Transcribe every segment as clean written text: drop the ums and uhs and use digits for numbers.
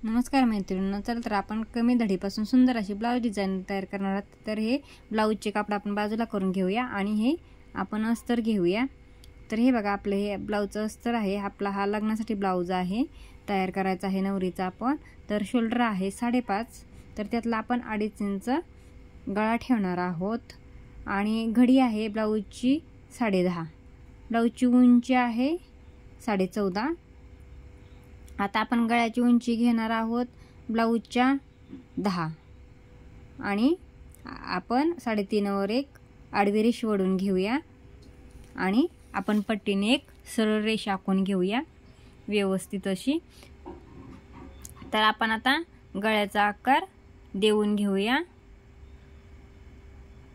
नमस्कार मैत्रिणींनो, चला तर आपण कमी धडीपासून सुंदर अशी ब्लाउज डिझाइन तयार करणार आहोत। तर हे ब्लाउजचे कापड आपण बाजूला करून घेऊया आणि हे आपण अस्तर घेऊया। तर हे बघा, आपलं हे ब्लाउजचं अस्तर आहे। आपला हा लग्नासाठी ब्लाउज आहे, तयार करायचा आहे नवरीचा आपण। तर शोल्डर आहे 5.5, तर त्यातला आपण 2.5 इंच गळा ठेवणार आहोत आणि घडी आहे ब्लाउजची 10.5, ब्लाउजची उंची आहे 14.5। आता आपण गळ्याची उंची घेणार आहोत ब्लाउजच्या 10 आणि आपण 3.5 वर एक आडवी रेष ओढून घेऊया आणि आपण पट्टीने एक सरळ रेष आखून घेऊया व्यवस्थित अशी। तर आपण आता गळ्याचा आकार देऊन घेऊया।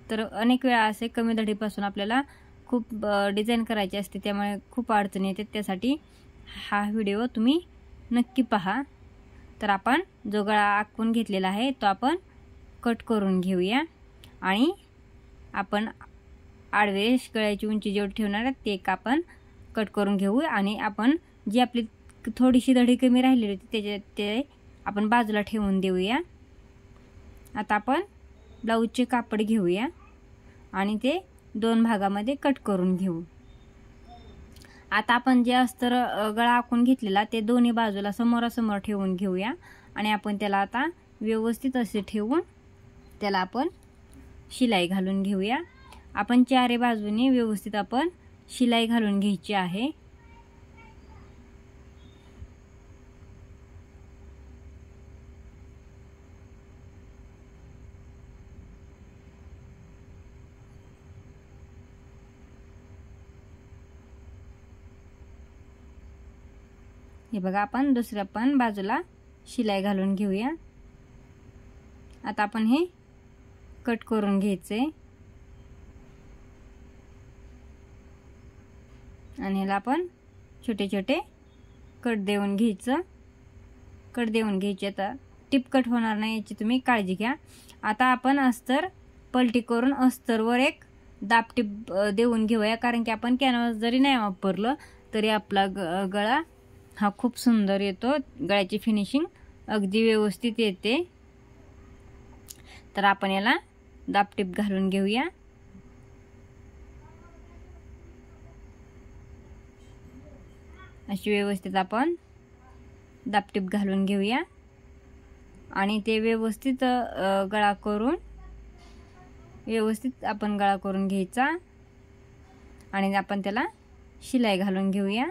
तर अनेक वेळा असे कमी धडीपासून आपल्याला खूप डिझाइन करायची असते, त्यामुळे खूप अडचणी येतात। त्यासाठी हा व्हिडिओ तुम्ही नक्की पहा। तर आपण जो गळा आखून घेतलेला आहे तो आपण कट करून घेऊया आणि आपण आडवे गळ्याची उंची जेवढी ठेवणार आहे ते एक आपण कट करून घेऊ आणि आपण जी आपली थोडीशी धडी कमी राहिलेली होती ते आपण बाजूला ठेवून देऊया। आता आपण ब्लाउजचे कापड घेऊया आणि ते 2 भागामध्ये कट करून घेऊ। आता आपण जे अस्तर गळा आखून घेतलेला ते दोन्ही बाजूला समोरासमोर ठेवून घेऊया आणि आपण त्याला आता व्यवस्थित असे ठेवून त्याला आपण शिलाई घालून घेऊया। आपण चारही बाजूनी व्यवस्थित आपण शिलाई घालून घ्यायची आहे। हे बघा, आपण दुसऱ्या पण बाजूला शिलाई घालून घेऊया। आता आपण हे कट करून घ्यायचे आणि ह्याला आपण छोटे छोटे कट देऊन घ्यायचं। कट देऊन घ्यायचे, आता टिप कट होणार नाही याची तुम्ही काळजी घ्या। आता आपण अस्तर पलटी करून अस्तरवर एक दाब टिप देऊन घेऊया, कारण की आपण कॅनव्हास जरी नाही वापरलं तरी आपला गळा हा खूप सुंदर येतो। गळ्याची फिनिशिंग अगदी व्यवस्थित येते। तर आपण याला दाबटीप घालून घेऊया। अशी व्यवस्थित आपण दाबटीप घालून घेऊया आणि ते व्यवस्थित गळा करून व्यवस्थित आपण गळा करून घ्यायचा आणि आपण त्याला शिलाई घालून घेऊया।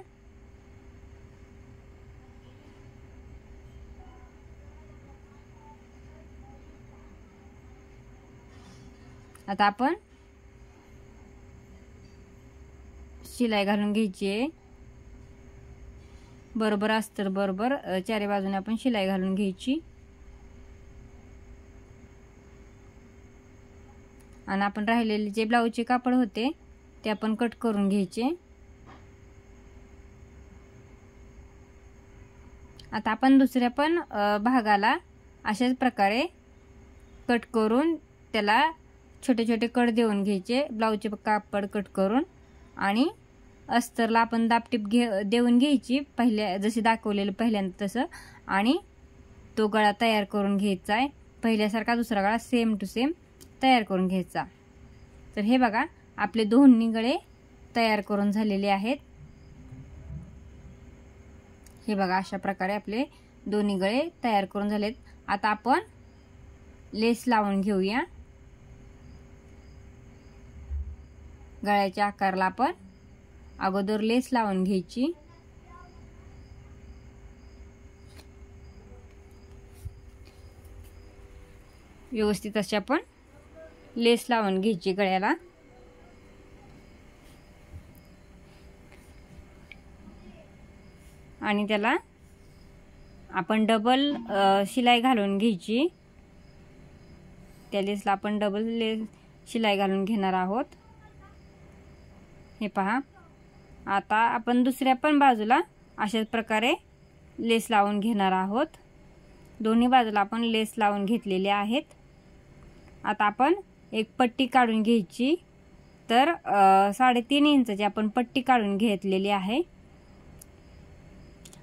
आता आपण शिलाई घालून घ्यायची आहे बरोबर अस्तर बरोबर चारी बाजूने आपण शिलाई घालून घ्यायची आणि आपण राहिलेले जे ब्लाउजचे कापड होते ते आपण कट करून घ्यायचे। आता आपण दुसऱ्या पण भागाला अशाच प्रकारे कट करून त्याला छोटे छोटे कट देऊन घ्यायचे। ब्लाउजचे कापड कट करून आणि अस्तरला आपण दाबटीप देऊन घ्यायची पहिल्या जशी दाखवलेलं पहिल्यांदा तसं, आणि तो गळा तयार करून घ्यायचा आहे। पहिल्यासारखा दुसरा गळा सेम टू सेम तयार करून घ्यायचा। तर हे बघा, आपले दोन्ही गळे तयार करून झालेले आहेत। हे बघा, अशा प्रकारे आपले दोन्ही गळे तयार करून झालेत। आता आपण लेस लावून घेऊया। गळ्याच्या आकाराला आपण अगोदर लेस लावून घ्यायची। व्यवस्थित अशी आपण लेस लावून घ्यायची गळ्याला आणि त्याला आपण डबल शिलाई घालून घ्यायची। त्या लेसला आपण डबल शिलाई घालून घेणार आहोत। हे पहा, आता आपण दुसऱ्या पण बाजूला अशाच प्रकारे लेस लावून घेणार आहोत। दोन्ही बाजूला आपण लेस लावून घेतलेले आहेत। आता आपण एक पट्टी काढून घ्यायची। तर 3.5 इंचची आपण पट्टी काढून घेतलेली आहे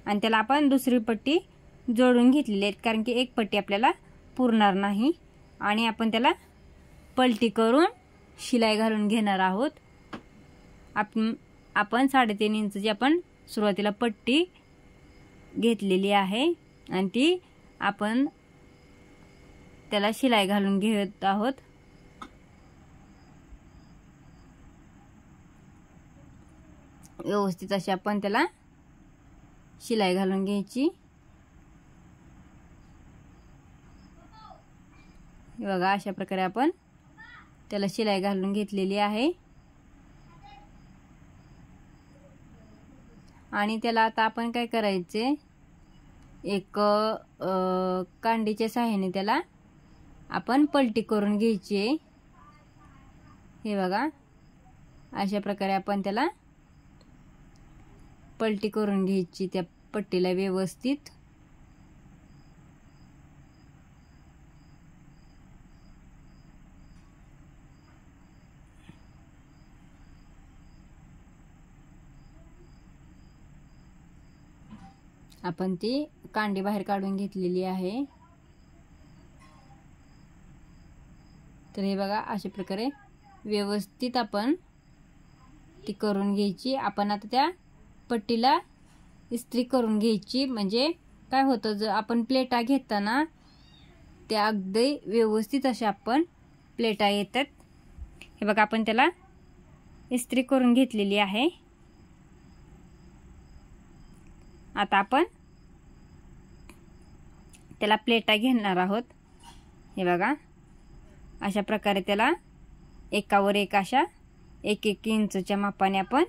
आणि त्याला आपण दुसरी पट्टी जोडून घेतलेले आहेत, कारण की एक पट्टी आपल्याला पुरणार नाही. आणि आपण त्याला पलटी करून शिलाई घालून घेणार आहोत. आपण 3.5 इंचची आपण सुरुवातीला पट्टी घेतलेली आहे आणि ती आपण त्याला शिलाई घालून घेत आहोत. व्यवस्थित अशी आपण त्याला शिलाई घालून घ्यायची. बघा अशा प्रकारे आपण त्याला शिलाई घालून घेतलेली आहे. आणि त्याला आता आपण काय करायचे, एक कांडीच्या सहाय्याने त्याला आपण पलटी करून घ्यायची. हे बघा अशा प्रकारे आपण त्याला पलटी करून घ्यायची त्या पट्टीला व्यवस्थित. आपण ती कांडी बाहेर काढून घेतलेली आहे. तर हे बघा अशा प्रकारे व्यवस्थित आपण ती करून घ्यायची. आपण आता त्या पट्टीला इस्त्री करून घ्यायची. म्हणजे काय होतं, जर आपण प्लेटा घेताना त्या अगदी व्यवस्थित अशा आपण प्लेटा येतात. हे बघा आपण त्याला इस्त्री करून घेतलेली आहे. आता आपण त्याला प्लेटा घेणार आहोत. हे बघा अशा प्रकारे त्याला एकावर एक अशा 1-1 इंचच्या मापाने आपण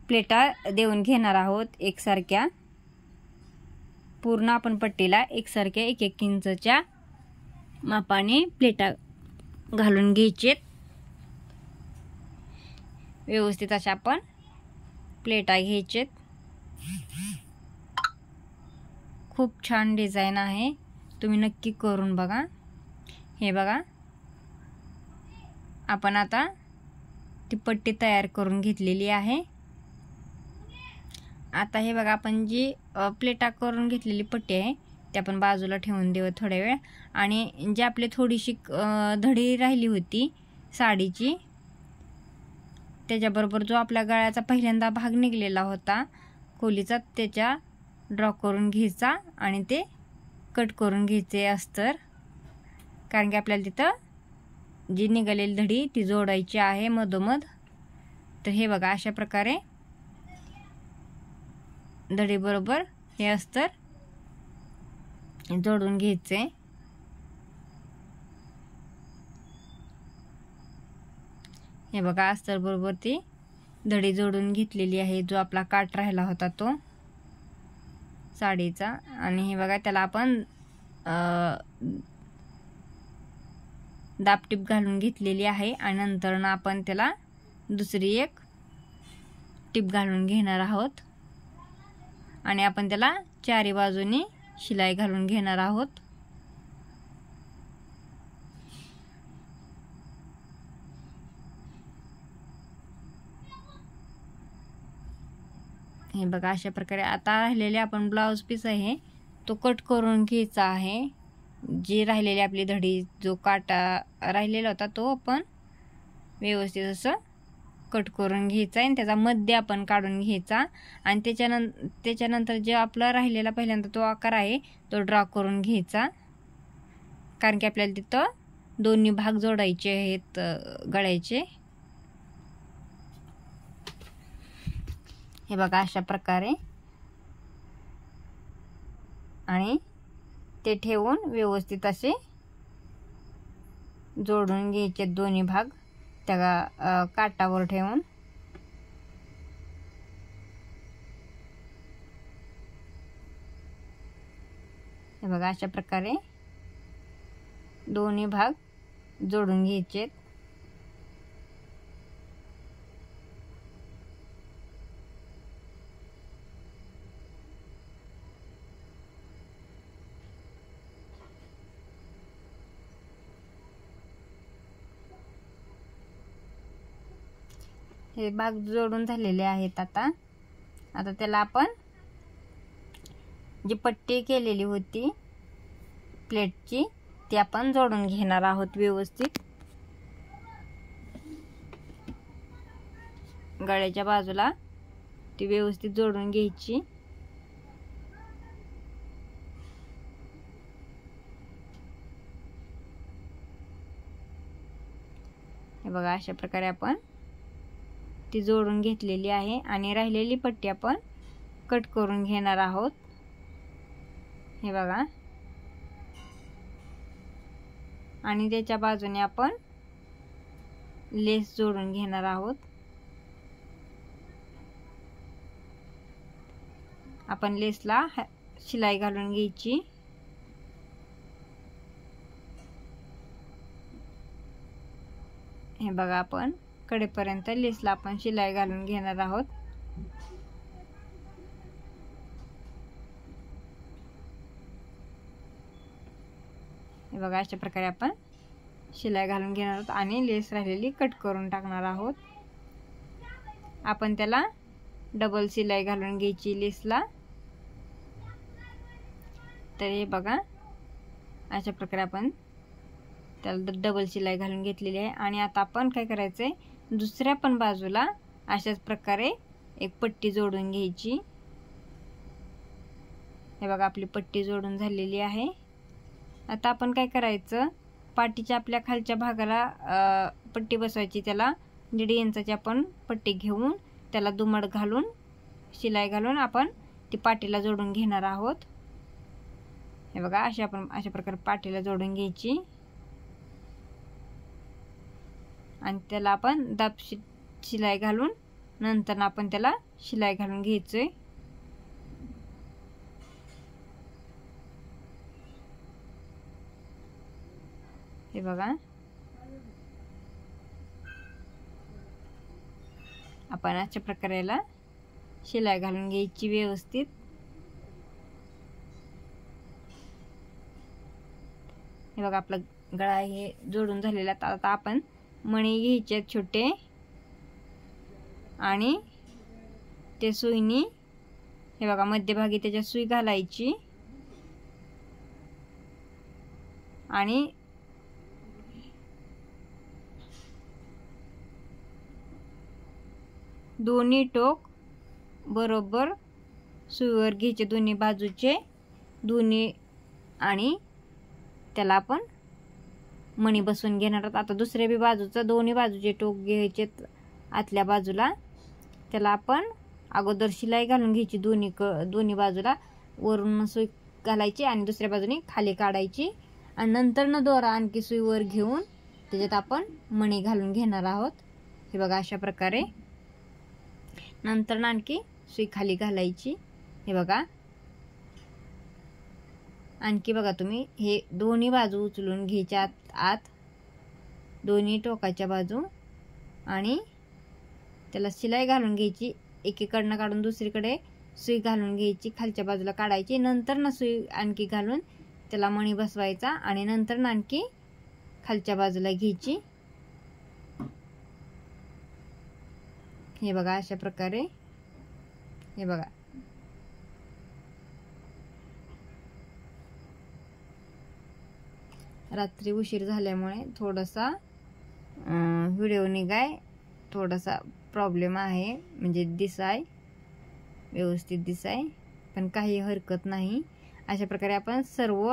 प्लेटा देऊन घेणार आहोत एकसारख्या. पूर्ण आपण पट्टीला एकसारख्या 1-1 इंचच्या मापाने प्लेटा घालून घ्यायचे. व्यवस्थित अशा आपण प्लेटा घ्यायचे. खूप छान डिझाइन आहे, तुम्ही नक्की करून बघा. हे बघा आपण आता ती पट्टी तयार करून घेतलेली आहे. आता हे बघा आपण जी प्लेटा करून घेतलेली पट्टी आहे ती आपण बाजूला ठेवून देऊ थोड्या वेळ. आणि जी आपली थोडीशी धडी राहिली होती साडीची, त्याच्याबरोबर जो आपल्या गळ्याचा पहिल्यांदा भाग निघलेला होता खोलीचा, त्याच्या ड्रॉ करून घ्यायचा आणि ते कट करून घ्यायचे अस्तर. कारण की आपल्याला तिथं जी निघालेली धडी ती जोडायची आहे मधोमध. तर हे बघा अशा प्रकारे धडी बरोबर हे अस्तर जोडून घ्यायचे. हे बघा अस्तर बरोबर ती धडी जोडून घेतलेली आहे, जो आपला काट राहिला होता तो साडीचा. आणि हे बघा त्याला आपण दाबटीप घालून घेतलेली आहे. आणि नंतर आपण त्याला दुसरी एक टिप घालून घेणार आहोत. आणि आपण त्याला चारी बाजूनी शिलाई घालून घेणार आहोत. हे बघा अशा प्रकारे आता राहिलेले आपण ब्लाउज पीस आहे तो कट करून घ्यायचा आहे. जी राहिलेली आपली धडी, जो काटा राहिलेला होता तो आपण व्यवस्थित असं कट करून घ्यायचा आणि त्याचा मध्य आपण काढून घ्यायचा. आणि त्याच्यानंतर जे आपला राहिलेला पहिल्यांदा तो आकार आहे तो ड्रॉ करून घ्यायचा. कारण की आपल्याला तिथं दोन्ही भाग जोडायचे आहेत गळ्याचे. हे बघा अशा प्रकारे. आणि ते ठेवून व्यवस्थित असे जोडून घ्यायचे दोन्ही भाग त्या काटावर ठेवून. हे बघा अशा प्रकारे दोन्ही भाग जोडून घ्यायचे. हे भाग जोडून झालेले आहेत. आता त्याला आपण जी पट्टी केलेली होती प्लेटची ती आपण जोडून घेणार आहोत व्यवस्थित। गळ्याच्या बाजूला ती व्यवस्थित जोडून घ्यायची। हे बघा अशा प्रकारे आपण ती जोडून घेतलेली आहे आणि राहिलेली पट्टी आपण कट करून घेणार आहोत। हे बघा आणि त्याच्या बाजूने आपण लेस जोडून घेणार आहोत। आपण लेसला शिलाई घालून घ्यायची। हे बघा आपण कडेपर्यंत लेसला आपण शिलाई घालून घेणार आहोत। हे बघा अशा प्रकारे आपण शिलाई घालून घेणार आहोत आणि लेस राहिलेली कट करून टाकणार आहोत। आपण त्याला डबल शिलाई घालून घ्यायची लेसला। तर हे बघा अशा प्रकारे आपण त्याला डबल शिलाई घालून घेतलेली आहे आणि आता आपण काय करायचंय, दुसऱ्या पण बाजूला अशाच प्रकारे एक पट्टी जोडून घ्यायची। हे बघा आपली पट्टी जोडून झालेली आहे। आता आपण काय करायचं, पाठीच्या आपल्या खालच्या भागाला पट्टी बसवायची। त्याला 1.5 इंचाची आपण पट्टी घेऊन त्याला दुमड घालून शिलाई घालून आपण ती पाठीला जोडून घेणार आहोत। हे बघा अशा प्रकारे पाठीला जोडून घ्यायची आणि त्याला आपण दाब शिलाई घालून नंतर आपण त्याला शिलाई घालून घ्यायचंय। हे बघा आपण अशा प्रकारे याला शिलाई घालून घ्यायची व्यवस्थित। हे बघा आपला गळा हे जोडून झालेला। आता आपण मणी घ्यायचे छोटे आणि ते सुईनी हे बघा मध्यभागी त्याच्या सुई घालायची आणि दोन्ही टोक बरोबर सुईवर घ्यायचे दोन्ही बाजूचे दोन्ही आणि त्याला आपण मणी बसवून घेणार आहोत। आता दुसऱ्या बी बाजूचं दोन्ही बाजूचे टोक घ्यायचे आतल्या बाजूला। त्याला आपण अगोदर शिलाई घालून घ्यायची दोन्ही बाजूला, वरून सुई घालायची आणि दुसऱ्या बाजूने खाली काढायची आणि नंतर न दोरा आणखी सुईवर घेऊन त्याच्यात आपण मणी घालून घेणार आहोत। हे बघा अशा प्रकारे नंतर आणखी सुई खाली घालायची। हे बघा आणखी बघा तुम्ही हे दोन्ही बाजू उचलून घ्यायच्या आत दोन्ही टोकाच्या बाजू आणि त्याला शिलाई घालून घ्यायची। एकीकडनं काढून दुसरीकडे सुई घालून घ्यायची, खालच्या बाजूला काढायची, नंतर ना सुई आणखी घालून त्याला मणी बसवायचा आणि नंतर ना आणखी खालच्या बाजूला घ्यायची। हे बघा अशा प्रकारे हे बघा रात्री उशीर झाल्यामुळे थोडासा व्हिडिओ निघाय थोडासा प्रॉब्लेम आहे, म्हणजे दिसाय व्यवस्थित दिसाय पण काही हरकत नाही। अशा प्रकारे आपण सर्व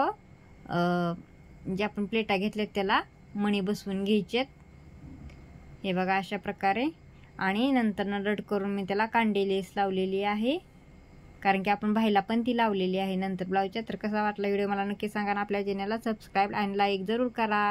जे आपण प्लेटा घेतल्यात त्याला मणी बसवून घ्यायचेत। हे बघा अशा प्रकारे आणि नंतर लट करून मी त्याला कांडी लेस लावलेली आहे, कारण की आपण बाहीला पण ती लावलेली आहे नंतर ब्लाऊजच्या। तर कसा वाटला व्हिडिओ मला नक्की सांगा आणि आपल्या चॅनलला सबस्क्राईब आणि लाईक जरूर करा।